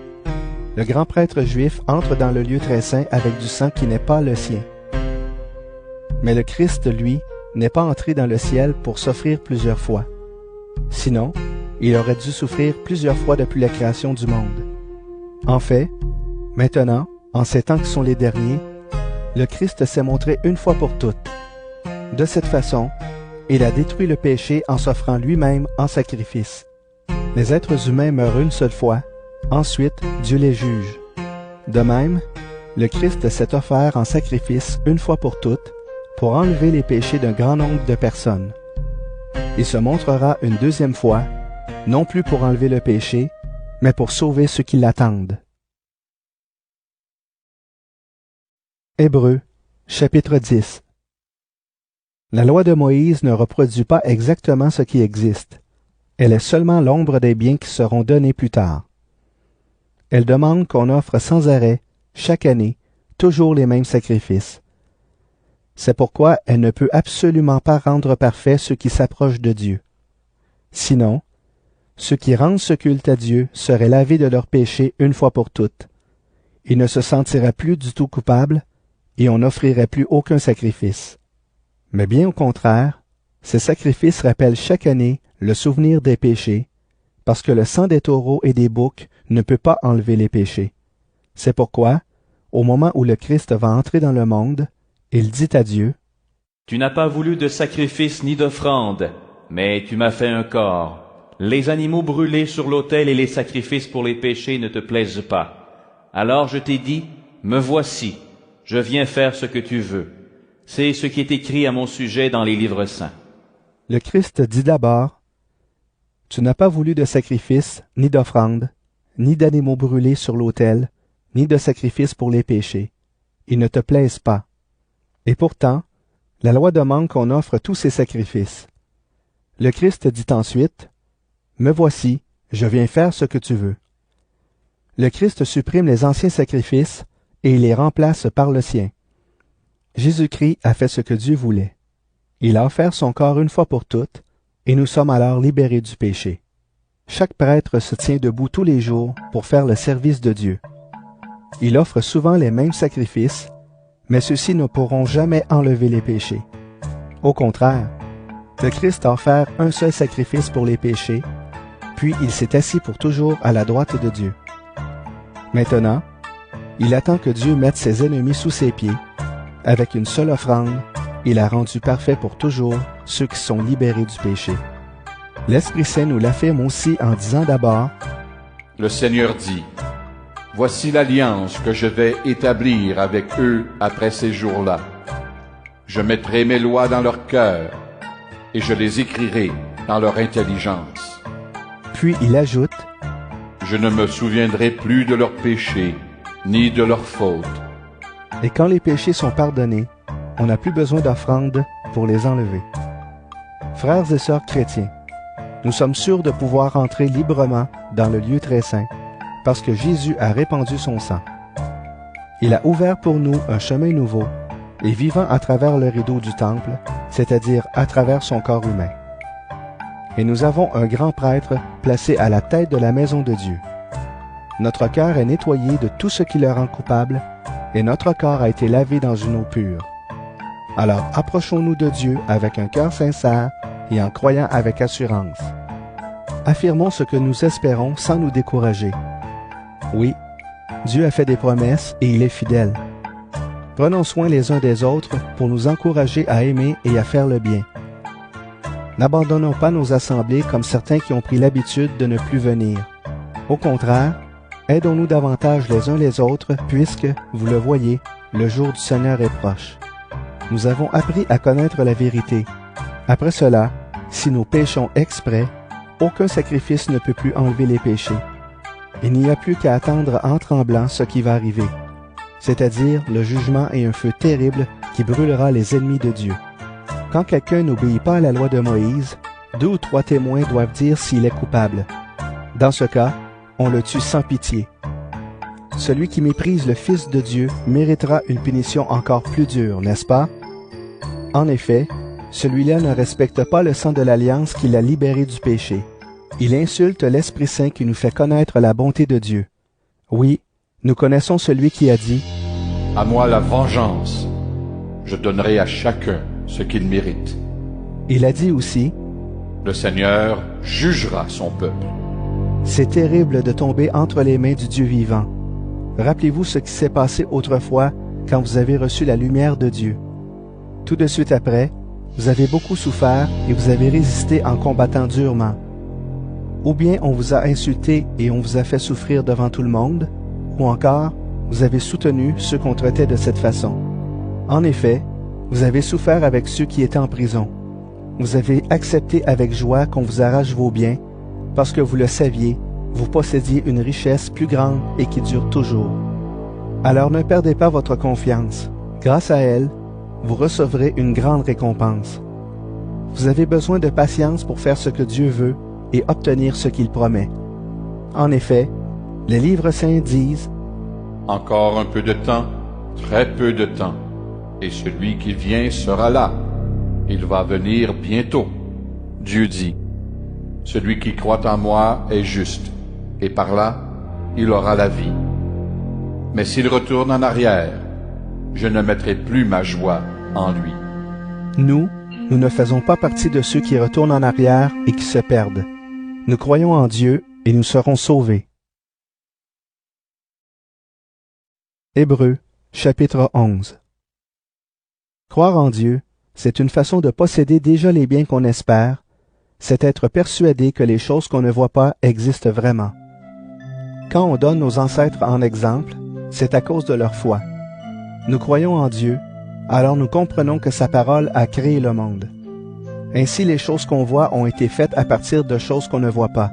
le grand prêtre juif entre dans le lieu très saint avec du sang qui n'est pas le sien. Mais le Christ, lui, n'est pas entré dans le ciel pour s'offrir plusieurs fois. Sinon, il aurait dû souffrir plusieurs fois depuis la création du monde. En fait, maintenant, en ces temps qui sont les derniers, le Christ s'est montré une fois pour toutes. De cette façon, il a détruit le péché en s'offrant lui-même en sacrifice. Les êtres humains meurent une seule fois, ensuite Dieu les juge. De même, le Christ s'est offert en sacrifice une fois pour toutes, pour enlever les péchés d'un grand nombre de personnes. Il se montrera une deuxième fois, non plus pour enlever le péché, mais pour sauver ceux qui l'attendent. Hébreux, chapitre 10. La loi de Moïse ne reproduit pas exactement ce qui existe. Elle est seulement l'ombre des biens qui seront donnés plus tard. Elle demande qu'on offre sans arrêt, chaque année, toujours les mêmes sacrifices. C'est pourquoi elle ne peut absolument pas rendre parfait ceux qui s'approchent de Dieu. Sinon, ceux qui rendent ce culte à Dieu seraient lavés de leurs péchés une fois pour toutes. Ils ne se sentiraient plus du tout coupables et on n'offrirait plus aucun sacrifice. Mais bien au contraire, ces sacrifices rappellent chaque année le souvenir des péchés, parce que le sang des taureaux et des boucs ne peut pas enlever les péchés. C'est pourquoi, au moment où le Christ va entrer dans le monde, il dit à Dieu, « Tu n'as pas voulu de sacrifice ni d'offrande, mais tu m'as fait un corps. Les animaux brûlés sur l'autel et les sacrifices pour les péchés ne te plaisent pas. Alors je t'ai dit, me voici, je viens faire ce que tu veux. C'est ce qui est écrit à mon sujet dans les livres saints. » Le Christ dit d'abord, « Tu n'as pas voulu de sacrifice, ni d'offrande, ni d'animaux brûlés sur l'autel, ni de sacrifices pour les péchés. Ils ne te plaisent pas. Et pourtant, la loi demande qu'on offre tous ces sacrifices. » Le Christ dit ensuite, « Me voici, je viens faire ce que tu veux. » Le Christ supprime les anciens sacrifices et il les remplace par le sien. Jésus-Christ a fait ce que Dieu voulait. Il a offert son corps une fois pour toutes, et nous sommes alors libérés du péché. Chaque prêtre se tient debout tous les jours pour faire le service de Dieu. Il offre souvent les mêmes sacrifices, mais ceux-ci ne pourront jamais enlever les péchés. Au contraire, le Christ a offert un seul sacrifice pour les péchés, puis il s'est assis pour toujours à la droite de Dieu. Maintenant, il attend que Dieu mette ses ennemis sous ses pieds. Avec une seule offrande, il a rendu parfait pour toujours ceux qui sont libérés du péché. L'Esprit Saint nous l'affirme aussi en disant d'abord, « Le Seigneur dit, voici l'alliance que je vais établir avec eux après ces jours-là. Je mettrai mes lois dans leur cœur et je les écrirai dans leur intelligence. » Puis il ajoute, « Je ne me souviendrai plus de leurs péchés ni de leurs fautes. » Et quand les péchés sont pardonnés, on n'a plus besoin d'offrande pour les enlever. Frères et sœurs chrétiens, nous sommes sûrs de pouvoir entrer librement dans le lieu très saint, parce que Jésus a répandu son sang. Il a ouvert pour nous un chemin nouveau, et vivant à travers le rideau du temple, c'est-à-dire à travers son corps humain. Et nous avons un grand prêtre placé à la tête de la maison de Dieu. Notre cœur est nettoyé de tout ce qui le rend coupable, et notre corps a été lavé dans une eau pure. Alors approchons-nous de Dieu avec un cœur sincère et en croyant avec assurance. Affirmons ce que nous espérons sans nous décourager. Oui, Dieu a fait des promesses et il est fidèle. Prenons soin les uns des autres pour nous encourager à aimer et à faire le bien. N'abandonnons pas nos assemblées comme certains qui ont pris l'habitude de ne plus venir. Au contraire, aidons-nous davantage les uns les autres puisque, vous le voyez, le jour du Seigneur est proche. Nous avons appris à connaître la vérité. Après cela, si nous péchons exprès, aucun sacrifice ne peut plus enlever les péchés. Il n'y a plus qu'à attendre en tremblant ce qui va arriver, c'est-à-dire le jugement et un feu terrible qui brûlera les ennemis de Dieu. Quand quelqu'un n'obéit pas à la loi de Moïse, 2 ou 3 témoins doivent dire s'il est coupable. Dans ce cas, on le tue sans pitié. Celui qui méprise le Fils de Dieu méritera une punition encore plus dure, n'est-ce pas? En effet, celui-là ne respecte pas le sang de l'alliance qui l'a libéré du péché. Il insulte l'Esprit Saint qui nous fait connaître la bonté de Dieu. Oui, Nous connaissons celui qui a dit, « À moi la vengeance, je donnerai à chacun ce qu'il mérite. » Il a dit aussi, « Le Seigneur jugera son peuple. » C'est terrible de tomber entre les mains du Dieu vivant. Rappelez-vous ce qui s'est passé autrefois quand vous avez reçu la lumière de Dieu. Tout de suite après, vous avez beaucoup souffert et vous avez résisté en combattant durement. Ou bien on vous a insulté et on vous a fait souffrir devant tout le monde, ou encore, vous avez soutenu ceux qu'on traitait de cette façon. En effet, vous avez souffert avec ceux qui étaient en prison. Vous avez accepté avec joie qu'on vous arrache vos biens, parce que vous le saviez, vous possédiez une richesse plus grande et qui dure toujours. Alors ne perdez pas votre confiance. Grâce à elle, vous recevrez une grande récompense. Vous avez besoin de patience pour faire ce que Dieu veut et obtenir ce qu'il promet. En effet, les livres saints disent « Encore un peu de temps, très peu de temps, et celui qui vient sera là. Il va venir bientôt. » Dieu dit « Celui qui croit en moi est juste, et par là, il aura la vie. Mais s'il retourne en arrière, je ne mettrai plus ma joie en lui. » Nous ne faisons pas partie de ceux qui retournent en arrière et qui se perdent. Nous croyons en Dieu et nous serons sauvés. Hébreux, chapitre 11. Croire en Dieu, c'est une façon de posséder déjà les biens qu'on espère, c'est être persuadé que les choses qu'on ne voit pas existent vraiment. Quand on donne nos ancêtres en exemple, c'est à cause de leur foi. Nous croyons en Dieu, alors nous comprenons que sa parole a créé le monde. Ainsi les choses qu'on voit ont été faites à partir de choses qu'on ne voit pas.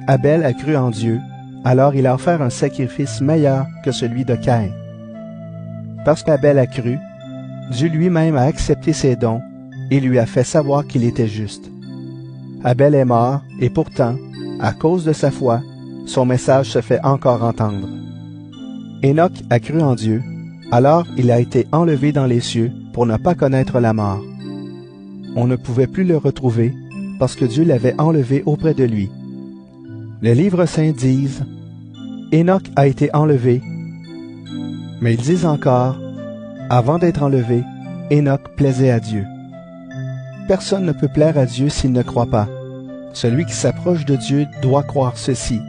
Abel a cru en Dieu, alors il a offert un sacrifice meilleur que celui de Caïn. Parce qu'Abel a cru, Dieu lui-même a accepté ses dons et lui a fait savoir qu'il était juste. Abel est mort et pourtant, à cause de sa foi, son message se fait encore entendre. Enoch a cru en Dieu, alors il a été enlevé dans les cieux pour ne pas connaître la mort. On ne pouvait plus le retrouver parce que Dieu l'avait enlevé auprès de lui. Les livres saints disent « Enoch a été enlevé », mais ils disent encore « Avant d'être enlevé, Enoch plaisait à Dieu ». Personne ne peut plaire à Dieu s'il ne croit pas. Celui qui s'approche de Dieu doit croire ceci.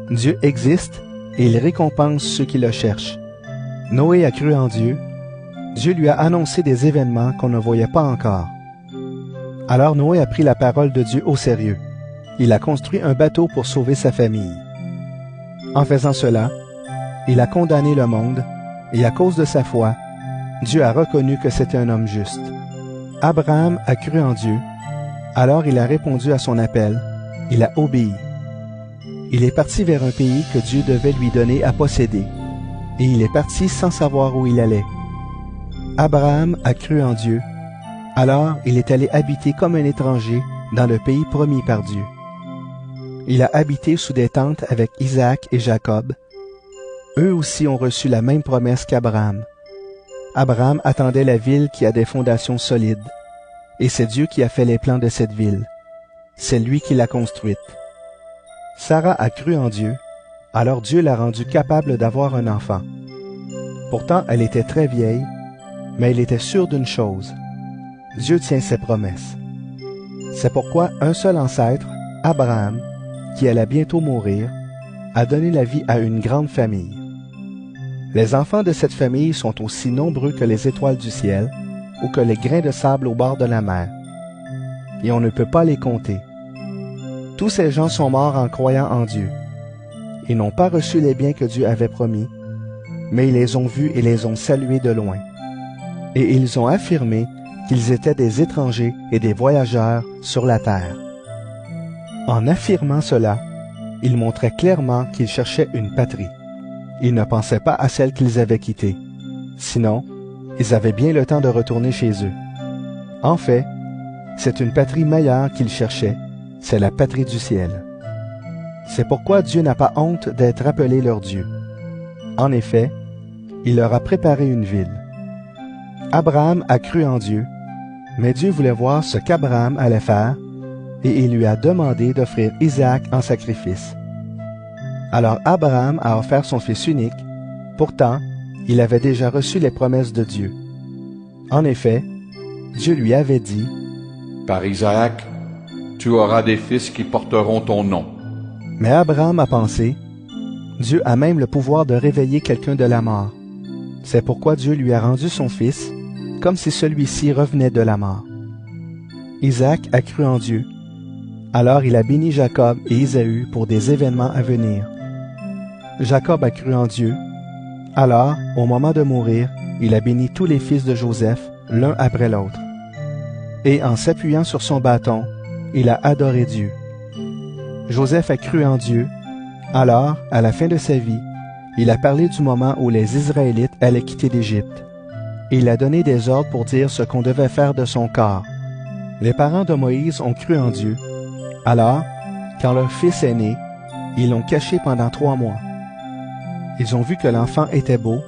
Dieu existe et il récompense ceux qui le cherchent. Noé a cru en Dieu. Dieu lui a annoncé des événements qu'on ne voyait pas encore. Alors Noé a pris la parole de Dieu au sérieux. Il a construit un bateau pour sauver sa famille. En faisant cela, il a condamné le monde, et à cause de sa foi, Dieu a reconnu que c'était un homme juste. Abraham a cru en Dieu, alors il a répondu à son appel, il a obéi. Il est parti vers un pays que Dieu devait lui donner à posséder, et il est parti sans savoir où il allait. Abraham a cru en Dieu, alors il est allé habiter comme un étranger dans le pays promis par Dieu. Il a habité sous des tentes avec Isaac et Jacob. Eux aussi ont reçu la même promesse qu'Abraham. Abraham attendait la ville qui a des fondations solides, et c'est Dieu qui a fait les plans de cette ville. C'est lui qui l'a construite. Sarah a cru en Dieu, alors Dieu l'a rendue capable d'avoir un enfant. Pourtant, elle était très vieille, mais elle était sûre d'une chose. Dieu tient ses promesses. C'est pourquoi un seul ancêtre, Abraham, qui allait bientôt mourir, a donné la vie à une grande famille. Les enfants de cette famille sont aussi nombreux que les étoiles du ciel ou que les grains de sable au bord de la mer. Et on ne peut pas les compter. Tous ces gens sont morts en croyant en Dieu. Ils n'ont pas reçu les biens que Dieu avait promis, mais ils les ont vus et les ont salués de loin. Et ils ont affirmé qu'ils étaient des étrangers et des voyageurs sur la terre. En affirmant cela, ils montraient clairement qu'ils cherchaient une patrie. Ils ne pensaient pas à celle qu'ils avaient quittée. Sinon, ils avaient bien le temps de retourner chez eux. En fait, c'est une patrie meilleure qu'ils cherchaient, c'est la patrie du ciel. C'est pourquoi Dieu n'a pas honte d'être appelé leur Dieu. En effet, il leur a préparé une ville. Abraham a cru en Dieu, mais Dieu voulait voir ce qu'Abraham allait faire, et il lui a demandé d'offrir Isaac en sacrifice. Alors Abraham a offert son fils unique. Pourtant, il avait déjà reçu les promesses de Dieu. En effet, Dieu lui avait dit, « Par Isaac, tu auras des fils qui porteront ton nom. » Mais Abraham a pensé, Dieu a même le pouvoir de réveiller quelqu'un de la mort. C'est pourquoi Dieu lui a rendu son fils, comme si celui-ci revenait de la mort. Isaac a cru en Dieu. Alors il a béni Jacob et Ésaü pour des événements à venir. Jacob a cru en Dieu. Alors, au moment de mourir, il a béni tous les fils de Joseph, l'un après l'autre. Et en s'appuyant sur son bâton, il a adoré Dieu. Joseph a cru en Dieu. Alors, à la fin de sa vie, il a parlé du moment où les Israélites allaient quitter l'Égypte. Il a donné des ordres pour dire ce qu'on devait faire de son corps. Les parents de Moïse ont cru en Dieu. Alors, quand leur fils est né, ils l'ont caché pendant 3 mois. Ils ont vu que l'enfant était beau.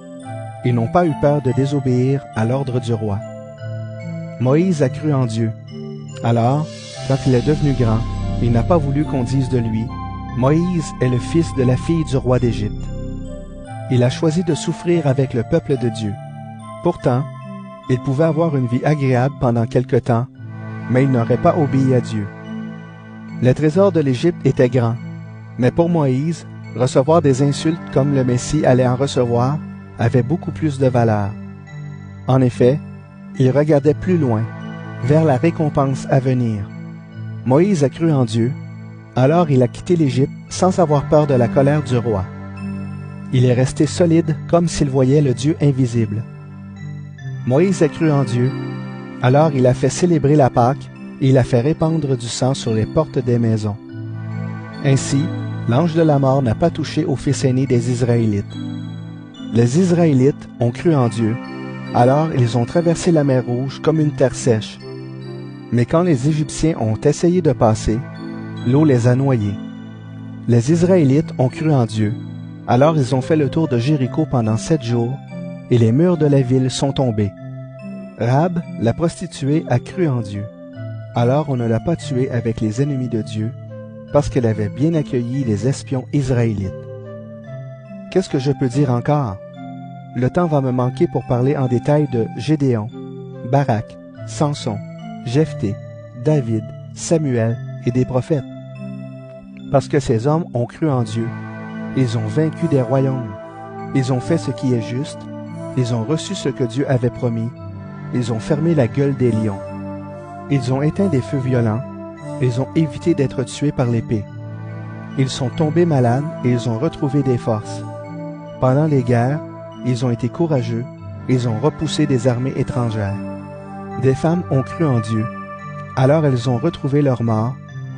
Ils n'ont pas eu peur de désobéir à l'ordre du roi. Moïse a cru en Dieu. Alors, quand il est devenu grand, il n'a pas voulu qu'on dise de lui, « Moïse est le fils de la fille du roi d'Égypte. » Il a choisi de souffrir avec le peuple de Dieu. Pourtant, il pouvait avoir une vie agréable pendant quelque temps, mais il n'aurait pas obéi à Dieu. Le trésor de l'Égypte était grand, mais pour Moïse, recevoir des insultes comme le Messie allait en recevoir avait beaucoup plus de valeur. En effet, il regardait plus loin, vers la récompense à venir. Moïse a cru en Dieu, alors il a quitté l'Égypte sans avoir peur de la colère du roi. Il est resté solide comme s'il voyait le Dieu invisible. Moïse a cru en Dieu, alors il a fait célébrer la Pâque et il a fait répandre du sang sur les portes des maisons. Ainsi, l'ange de la mort n'a pas touché au fils aîné des Israélites. Les Israélites ont cru en Dieu, alors ils ont traversé la mer Rouge comme une terre sèche. Mais quand les Égyptiens ont essayé de passer, l'eau les a noyés. Les Israélites ont cru en Dieu, alors ils ont fait le tour de Jéricho pendant 7 jours, et les murs de la ville sont tombés. Rahab, la prostituée, a cru en Dieu. Alors on ne l'a pas tuée avec les ennemis de Dieu, parce qu'elle avait bien accueilli les espions israélites. Qu'est-ce que je peux dire encore? Le temps va me manquer pour parler en détail de Gédéon, Barak, Samson, Jephthé, David, Samuel et des prophètes. Parce que ces hommes ont cru en Dieu, ils ont vaincu des royaumes, ils ont fait ce qui est juste, ils ont reçu ce que Dieu avait promis, ils ont fermé la gueule des lions. Ils ont éteint des feux violents, ils ont évité d'être tués par l'épée. Ils sont tombés malades et ils ont retrouvé des forces. Pendant les guerres, ils ont été courageux, ils ont repoussé des armées étrangères. Des femmes ont cru en Dieu, alors elles ont retrouvé leur mort,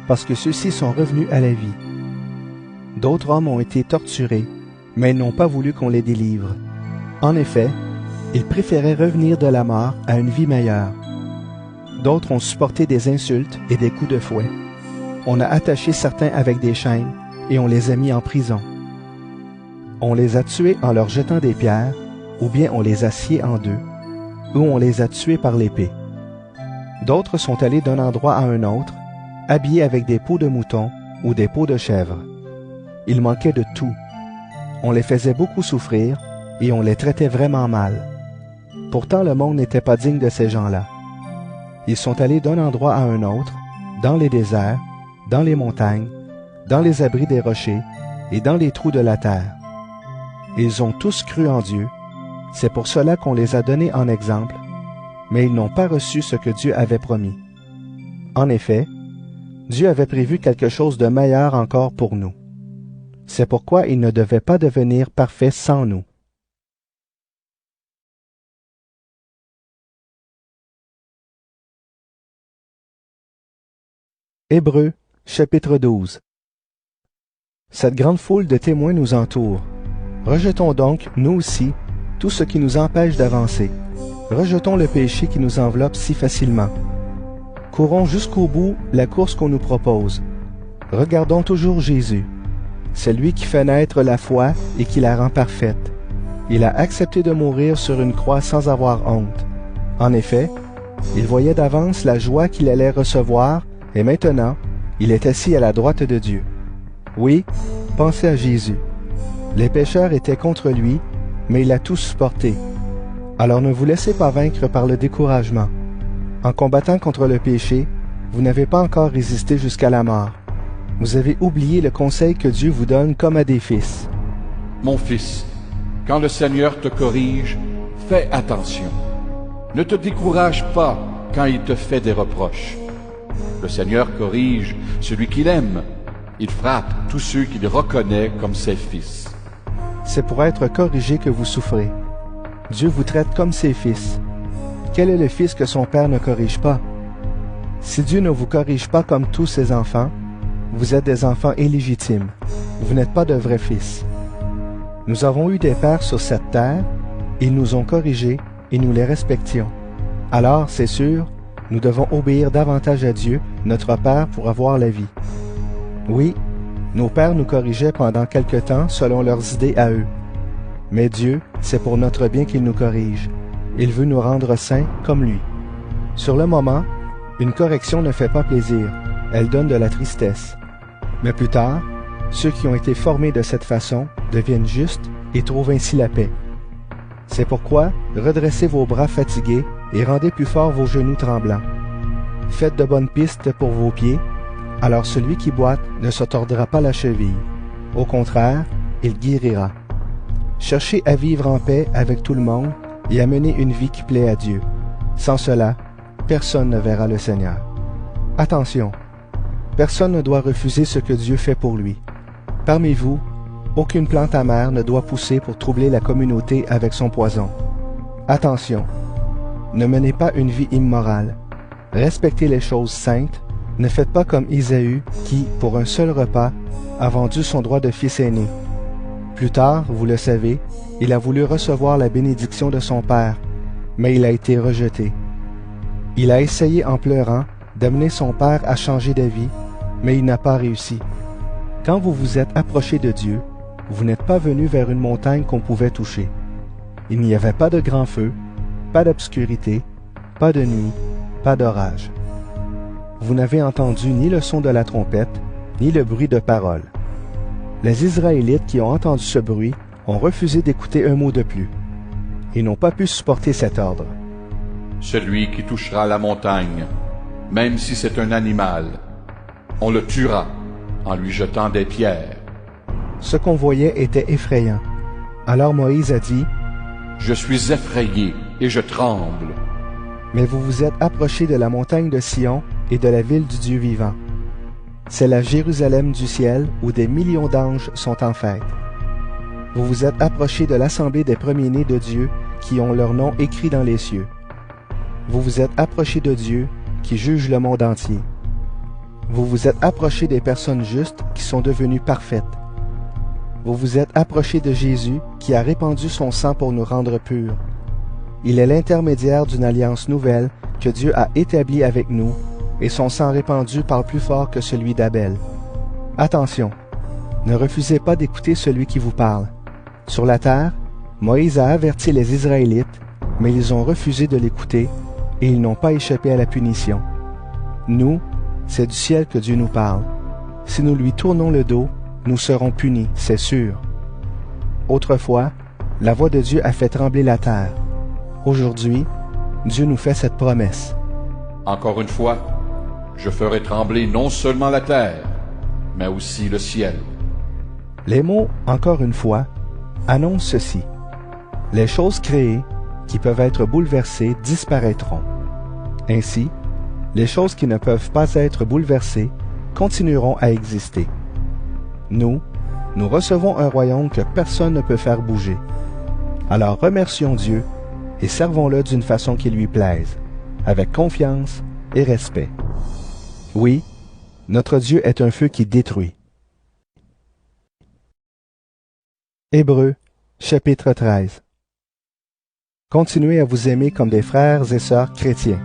parce que ceux-ci sont revenus à la vie. D'autres hommes ont été torturés, mais ils n'ont pas voulu qu'on les délivre. En effet, ils préféraient revenir de la mort à une vie meilleure. D'autres ont supporté des insultes et des coups de fouet. On a attaché certains avec des chaînes et on les a mis en prison. On les a tués en leur jetant des pierres, ou bien on les a sciés en deux, ou on les a tués par l'épée. D'autres sont allés d'un endroit à un autre, habillés avec des peaux de mouton ou des peaux de chèvre. Il manquait de tout. On les faisait beaucoup souffrir et on les traitait vraiment mal. Pourtant le monde n'était pas digne de ces gens-là. Ils sont allés d'un endroit à un autre, dans les déserts, dans les montagnes, dans les abris des rochers et dans les trous de la terre. Ils ont tous cru en Dieu, c'est pour cela qu'on les a donnés en exemple, mais ils n'ont pas reçu ce que Dieu avait promis. En effet, Dieu avait prévu quelque chose de meilleur encore pour nous. C'est pourquoi il ne devait pas devenir parfait sans nous. Hébreux, chapitre 12. Cette grande foule de témoins nous entoure. Rejetons donc, nous aussi, tout ce qui nous empêche d'avancer. Rejetons le péché qui nous enveloppe si facilement. Courons jusqu'au bout la course qu'on nous propose. Regardons toujours Jésus. C'est lui qui fait naître la foi et qui la rend parfaite. Il a accepté de mourir sur une croix sans avoir honte. En effet, il voyait d'avance la joie qu'il allait recevoir, et maintenant, il est assis à la droite de Dieu. Oui, Pensez à Jésus. Les pécheurs étaient contre lui, mais il a tout supporté. Alors ne vous laissez pas vaincre par le découragement. En combattant contre le péché, vous n'avez pas encore résisté jusqu'à la mort. Vous avez oublié le conseil que Dieu vous donne comme à des fils. Mon fils, quand le Seigneur te corrige, fais attention. Ne te décourage pas quand il te fait des reproches. Le Seigneur corrige celui qu'il aime. Il frappe tous ceux qu'il reconnaît comme ses fils. C'est pour être corrigé que vous souffrez. Dieu vous traite comme ses fils. Quel est le fils que son père ne corrige pas? Si Dieu ne vous corrige pas comme tous ses enfants, vous êtes des enfants illégitimes. Vous n'êtes pas de vrais fils. Nous avons eu des pères sur cette terre, ils nous ont corrigés et nous les respections. Alors, c'est sûr, nous devons obéir davantage à Dieu, notre Père, pour avoir la vie. Oui, nos pères nous corrigeaient pendant quelque temps selon leurs idées à eux. Mais Dieu, c'est pour notre bien qu'il nous corrige. Il veut nous rendre saints comme lui. Sur le moment, une correction ne fait pas plaisir, elle donne de la tristesse. Mais plus tard, ceux qui ont été formés de cette façon deviennent justes et trouvent ainsi la paix. C'est pourquoi redressez vos bras fatigués et rendez plus fort vos genoux tremblants. Faites de bonnes pistes pour vos pieds, alors celui qui boite ne se tordra pas la cheville. Au contraire, il guérira. Cherchez à vivre en paix avec tout le monde et à mener une vie qui plaît à Dieu. Sans cela, personne ne verra le Seigneur. Attention, personne ne doit refuser ce que Dieu fait pour lui. Parmi vous, aucune plante amère ne doit pousser pour troubler la communauté avec son poison. Attention, ne menez pas une vie immorale. Respectez les choses saintes. Ne faites pas comme Isaü qui, pour un seul repas, a vendu son droit de fils aîné. Plus tard, vous le savez, il a voulu recevoir la bénédiction de son père, mais il a été rejeté. Il a essayé en pleurant d'amener son père à changer d'avis, mais il n'a pas réussi. Quand vous vous êtes approché de Dieu, vous n'êtes pas venu vers une montagne qu'on pouvait toucher. Il n'y avait pas de grand feu, pas d'obscurité, pas de nuit, pas d'orage. Vous n'avez entendu ni le son de la trompette, ni le bruit de parole. Les Israélites qui ont entendu ce bruit ont refusé d'écouter un mot de plus. Ils n'ont pas pu supporter cet ordre. Celui qui touchera la montagne, même si c'est un animal, on le tuera en lui jetant des pierres. Ce qu'on voyait était effrayant. Alors Moïse a dit, « Je suis effrayé et je tremble. » Mais vous vous êtes approchés de la montagne de Sion et de la ville du Dieu vivant. C'est la Jérusalem du ciel où des millions d'anges sont en fête. Vous vous êtes approchés de l'assemblée des premiers-nés de Dieu qui ont leur nom écrit dans les cieux. Vous vous êtes approchés de Dieu qui juge le monde entier. Vous vous êtes approchés des personnes justes qui sont devenues parfaites. Vous vous êtes approchés de Jésus qui a répandu son sang pour nous rendre purs. Il est l'intermédiaire d'une alliance nouvelle que Dieu a établie avec nous, et son sang répandu parle plus fort que celui d'Abel. Attention, ne refusez pas d'écouter celui qui vous parle. Sur la terre, Moïse a averti les Israélites, mais ils ont refusé de l'écouter, et ils n'ont pas échappé à la punition. Nous, c'est du ciel que Dieu nous parle. Si nous lui tournons le dos, nous serons punis, c'est sûr. Autrefois, la voix de Dieu a fait trembler la terre. Aujourd'hui, Dieu nous fait cette promesse. Encore une fois, je ferai trembler non seulement la terre, mais aussi le ciel. Les mots « encore une fois » annoncent ceci. Les choses créées, qui peuvent être bouleversées, disparaîtront. Ainsi, les choses qui ne peuvent pas être bouleversées continueront à exister. Nous recevons un royaume que personne ne peut faire bouger. Alors remercions Dieu et servons-le d'une façon qui lui plaise, avec confiance et respect. Oui, notre Dieu est un feu qui détruit. Hébreux, chapitre 13. Continuez à vous aimer comme des frères et sœurs chrétiens.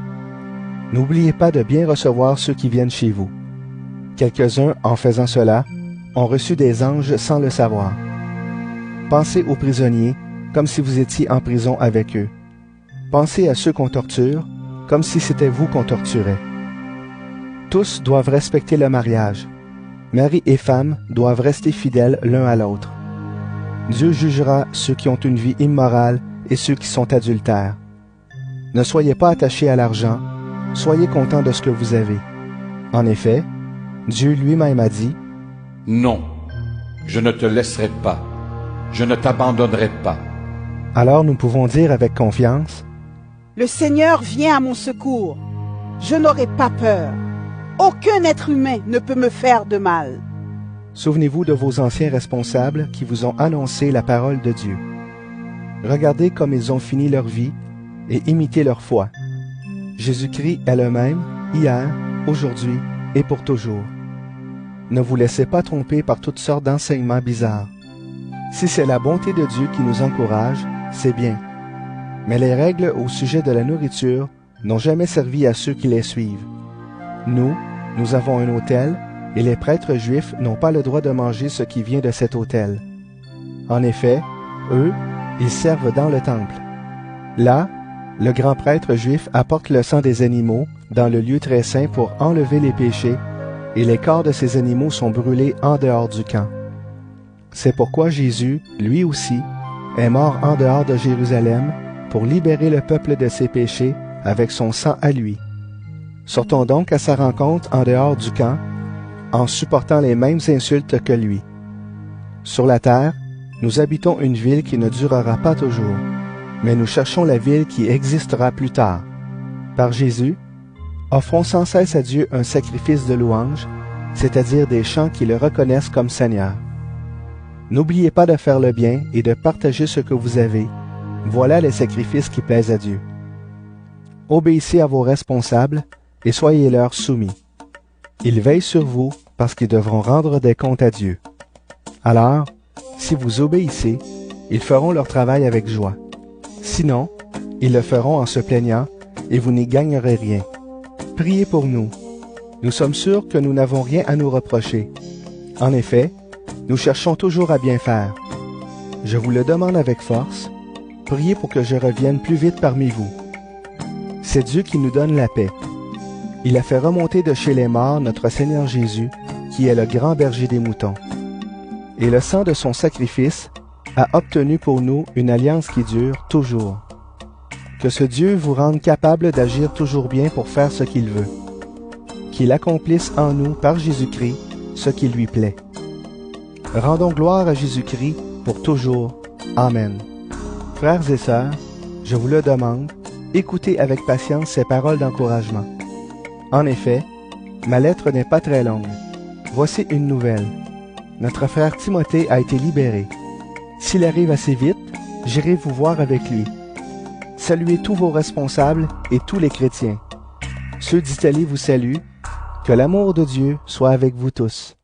N'oubliez pas de bien recevoir ceux qui viennent chez vous. Quelques-uns, en faisant cela, ont reçu des anges sans le savoir. Pensez aux prisonniers comme si vous étiez en prison avec eux. Pensez à ceux qu'on torture comme si c'était vous qu'on torturait. Tous doivent respecter le mariage. Mari et femme doivent rester fidèles l'un à l'autre. Dieu jugera ceux qui ont une vie immorale et ceux qui sont adultères. Ne soyez pas attachés à l'argent, soyez contents de ce que vous avez. En effet, Dieu lui-même a dit, « Non, je ne te laisserai pas, je ne t'abandonnerai pas. » Alors nous pouvons dire avec confiance, « Le Seigneur vient à mon secours, je n'aurai pas peur. Aucun être humain ne peut me faire de mal. » Souvenez-vous de vos anciens responsables qui vous ont annoncé la parole de Dieu. Regardez comme ils ont fini leur vie et imitez leur foi. Jésus-Christ est le même, hier, aujourd'hui et pour toujours. Ne vous laissez pas tromper par toutes sortes d'enseignements bizarres. Si c'est la bonté de Dieu qui nous encourage, c'est bien. Mais les règles au sujet de la nourriture n'ont jamais servi à ceux qui les suivent. Nous avons un autel, et les prêtres juifs n'ont pas le droit de manger ce qui vient de cet autel. En effet, eux, ils servent dans le temple. Là, le grand prêtre juif apporte le sang des animaux dans le lieu très saint pour enlever les péchés, et les corps de ces animaux sont brûlés en dehors du camp. C'est pourquoi Jésus, lui aussi, est mort en dehors de Jérusalem pour libérer le peuple de ses péchés avec son sang à lui. Sortons donc à sa rencontre en dehors du camp, en supportant les mêmes insultes que lui. Sur la terre, nous habitons une ville qui ne durera pas toujours, mais nous cherchons la ville qui existera plus tard. Par Jésus, offrons sans cesse à Dieu un sacrifice de louange, c'est-à-dire des chants qui le reconnaissent comme Seigneur. N'oubliez pas de faire le bien et de partager ce que vous avez. Voilà les sacrifices qui plaisent à Dieu. Obéissez à vos responsables et soyez-leur soumis. Ils veillent sur vous parce qu'ils devront rendre des comptes à Dieu. Alors, si vous obéissez, ils feront leur travail avec joie. Sinon, ils le feront en se plaignant et vous n'y gagnerez rien. Priez pour nous. Nous sommes sûrs que nous n'avons rien à nous reprocher. En effet, nous cherchons toujours à bien faire. Je vous le demande avec force, priez pour que je revienne plus vite parmi vous. C'est Dieu qui nous donne la paix. Il a fait remonter de chez les morts notre Seigneur Jésus, qui est le grand berger des moutons. Et le sang de son sacrifice a obtenu pour nous une alliance qui dure toujours. Que ce Dieu vous rende capable d'agir toujours bien pour faire ce qu'il veut. Qu'il accomplisse en nous, par Jésus-Christ, ce qui lui plaît. Rendons gloire à Jésus-Christ pour toujours. Amen. Frères et sœurs, je vous le demande, écoutez avec patience ces paroles d'encouragement. En effet, ma lettre n'est pas très longue. Voici une nouvelle. Notre frère Timothée a été libéré. S'il arrive assez vite, j'irai vous voir avec lui. Saluez tous vos responsables et tous les chrétiens. Ceux d'Italie vous saluent. Que l'amour de Dieu soit avec vous tous.